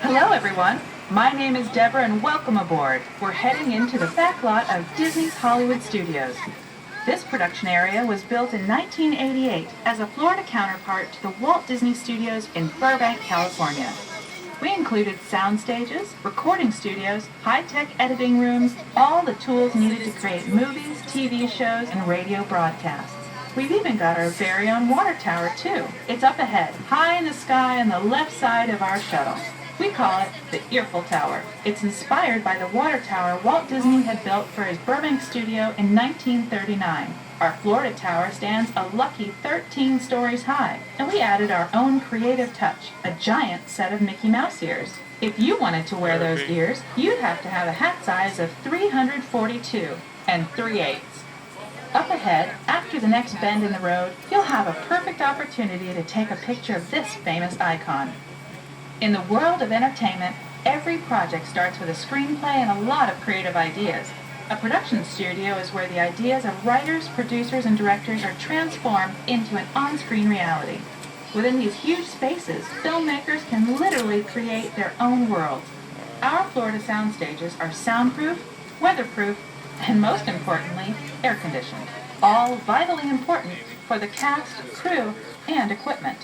Hello everyone, my name is Deborah and welcome aboard. We're heading into the backlot of Disney's Hollywood Studios. This production area was built in 1988 as a Florida counterpart to the Walt Disney Studios in Burbank, California. We included sound stages, recording studios, high-tech editing rooms, all the tools needed to create movies, TV shows, and radio broadcasts. We've even got our very own water tower too. It's up ahead, high in the sky on the left side of our shuttle. We call it the Eiffel Tower. It's inspired by the water tower Walt Disney had built for his Burbank studio in 1939. Our Florida tower stands a lucky 13 stories high, and we added our own creative touch, a giant set of Mickey Mouse ears. If you wanted to wear those ears, you'd have to have a hat size of 342 and 3/8. Up ahead, after the next bend in the road, you'll have a perfect opportunity to take a picture of this famous icon. In the world of entertainment, every project starts with a screenplay and a lot of creative ideas. A production studio is where the ideas of writers, producers, and directors are transformed into an on-screen reality. Within these huge spaces, filmmakers can literally create their own worlds. Our Florida sound stages are soundproof, weatherproof, and most importantly, air-conditioned. All vitally important for the cast, crew, and equipment.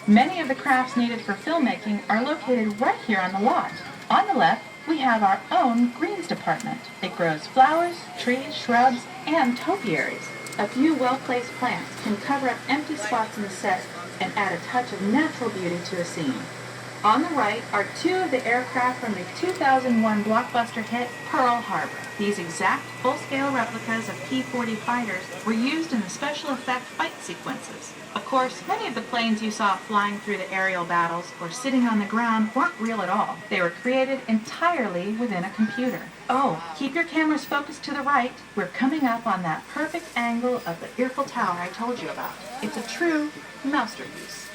Many of the crafts needed for filmmaking are located right here on the lot. On the left, we have our own greens department. It grows flowers, trees, shrubs, and topiaries. A few well-placed plants can cover up empty spots in the set and add a touch of natural beauty to a scene. On the right are two of the aircraft from the 2001 blockbuster hit Pearl Harbor. These exact full-scale replicas of P-40 fighters were used in the special effect fight sequences. Of course, many of the planes you saw flying through the aerial battles or sitting on the ground weren't real at all. They were created entirely within a computer. Oh, keep your cameras focused to the right. We're coming up on that perfect angle of the Eiffel Tower I told you about. It's a true masterpiece.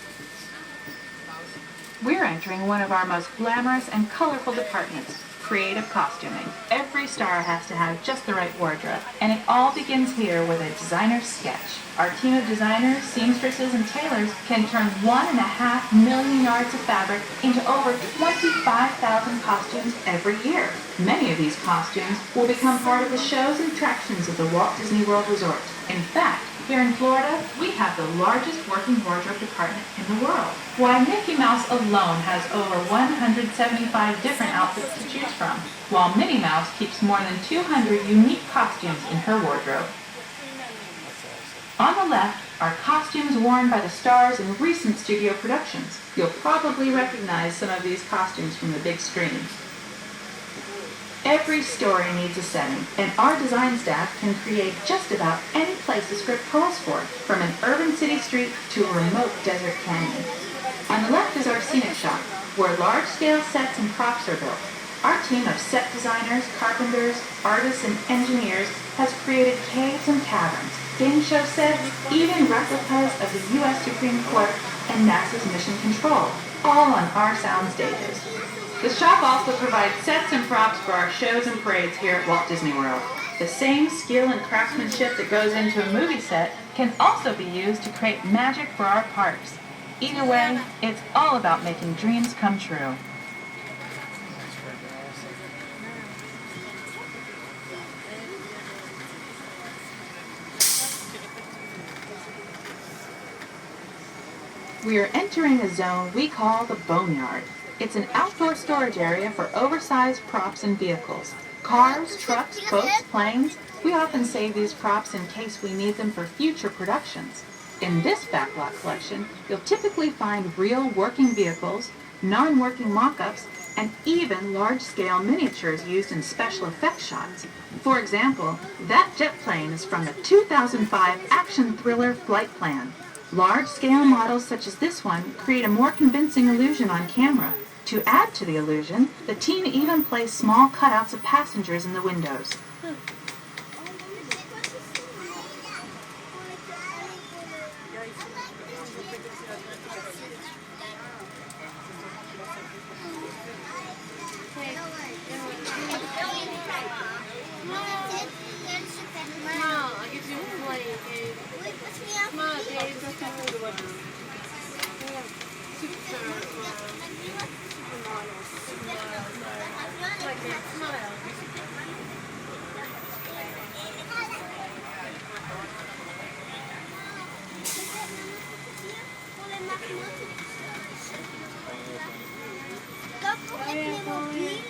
We're entering one of our most glamorous and colorful departments, creative costuming. Every star has to have just the right wardrobe, and it all begins here with a designer's sketch. Our team of designers, seamstresses, and tailors can turn 1.5 million yards of fabric into over 25,000 costumes every year. Many of these costumes will become part of the shows and attractions of the Walt Disney World Resort. In fact, here in Florida, we have the largest working wardrobe department in the world. Why, Mickey Mouse alone has over 175 different outfits to choose from, while Minnie Mouse keeps more than 200 unique costumes in her wardrobe. On the left are costumes worn by the stars in recent studio productions. You'll probably recognize some of these costumes from the big screen. Every story needs a setting, and our design staff can create just about any place the script calls for, from an urban city street to a remote desert canyon. On the left is our scenic shop, where large-scale sets and props are built. Our team of set designers, carpenters, artists, and engineers has created caves and caverns, game show sets, even replicas of the U.S. Supreme Court and NASA's Mission Control, all on our sound stages. The shop also provides sets and props for our shows and parades here at Walt Disney World. The same skill and craftsmanship that goes into a movie set can also be used to create magic for our parks. Either way, it's all about making dreams come true. We are entering a zone we call the Boneyard. It's an outdoor storage area for oversized props and vehicles. Cars, trucks, boats, planes. We often save these props in case we need them for future productions. In this backlot collection, you'll typically find real working vehicles, non-working mock-ups, and even large-scale miniatures used in special effects shots. For example, that jet plane is from the 2005 action thriller Flight Plan. Large-scale models such as this one create a more convincing illusion on camera. To add to the illusion, the team even placed small cutouts of passengers in the windows.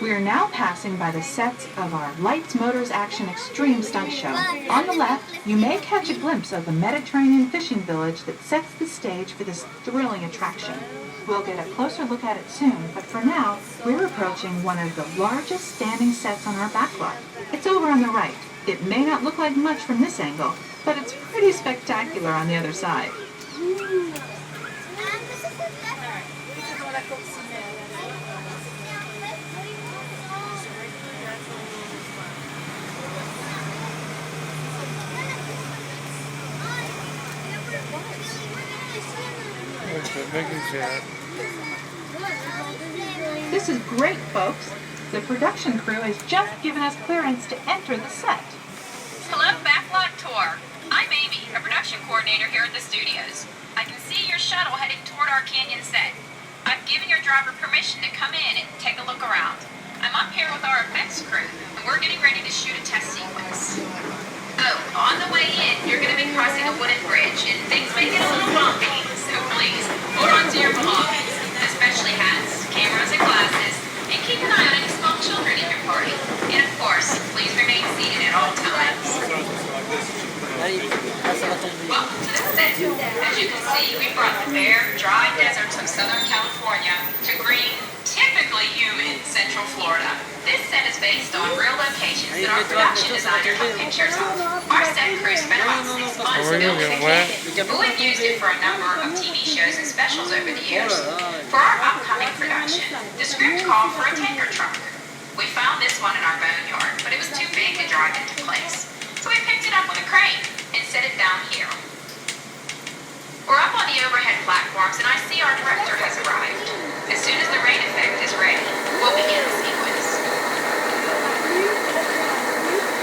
We are now passing by the sets of our Lights, Motors, Action Extreme stunt show. On the left, you may catch a glimpse of the Mediterranean fishing village that sets the stage for this thrilling attraction. We'll get a closer look at it soon, but for now, we're approaching one of the largest standing sets on our backlot. It's over on the right. It may not look like much from this angle, but it's pretty spectacular on the other side. This is great, folks. The production crew has just given us clearance to enter the set. Hello, Backlot Tour. I'm Amy, a production coordinator here at the studios. I can see your shuttle heading toward our canyon set. I've given your driver permission to come in and take a look around. I'm up here with our effects crew, and we're getting ready to shoot a test sequence. Oh, on the way in, you're going to be crossing a wooden bridge, and things may get a little bumpy, so please, hold on to your belongings, especially hats, cameras, and glasses, and keep an eye on any small children in your party. And of course, please remain seated at all times. Welcome to the set. As you can see, we brought the bare, dry deserts of Southern California to green, typically humid Central Florida. This set is based on real locations that our production designer took pictures of. Our set crew spent about 6 months building the canyon, but we've used it for a number of TV shows and specials over the years. For our upcoming production, the script called for a tanker truck. We found this one in our boneyard, but it was too big to drive into place. So we picked it up with a crane and set it down here. We're up on the overhead platforms, and I see our director has arrived. As soon as the rain effect is ready, we'll begin the sequence.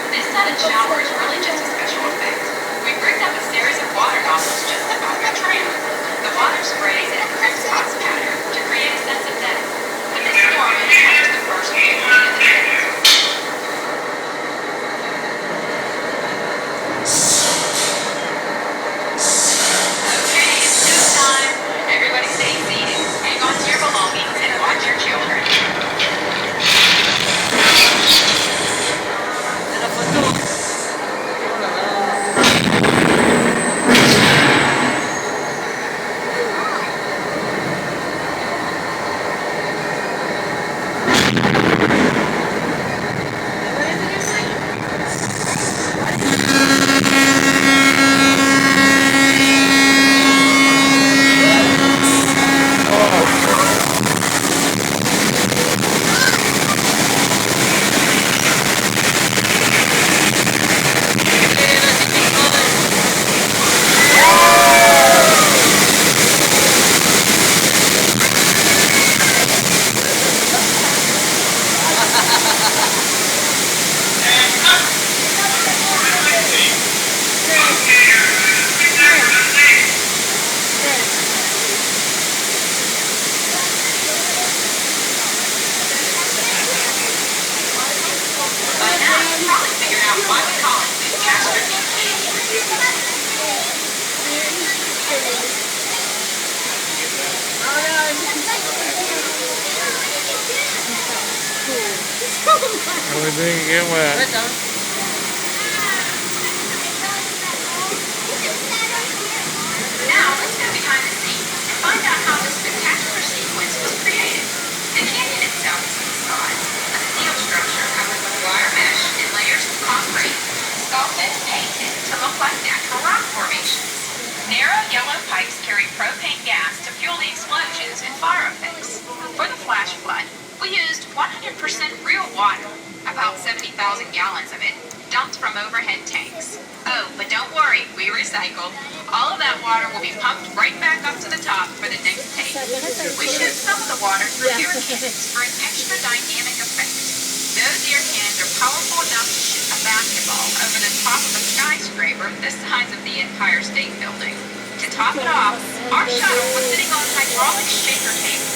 This set and shower is really just a special effect. We've rigged up a series of water nozzles just above your trailer. The water sprays in a crisscross pattern to create a sense of depth. When this storm encounters the first wave of the day. Okay, it's showtime. Everybody stay seated. Hang on to your belongings and watch your children. Everything get wet. Now, let's go behind the scenes and find out how this spectacular sequence was created. The canyon itself is a facade, a steel structure covered with wire mesh and layers of concrete, sculpted and painted to look like natural rock formations. Narrow yellow pipes carry propane gas to fuel the explosions and fire effects. For the flash flood, we used 100% real water, about 70,000 gallons of it, dumped from overhead tanks. Oh, but don't worry, we recycled. All of that water will be pumped right back up to the top for the next take. We shoot some of the water through air cannons for an extra dynamic effect. Those air cannons are powerful enough to shoot a basketball over the top of a skyscraper the size of the Empire State Building. To top it off, our shuttle was sitting on hydraulic shaker tables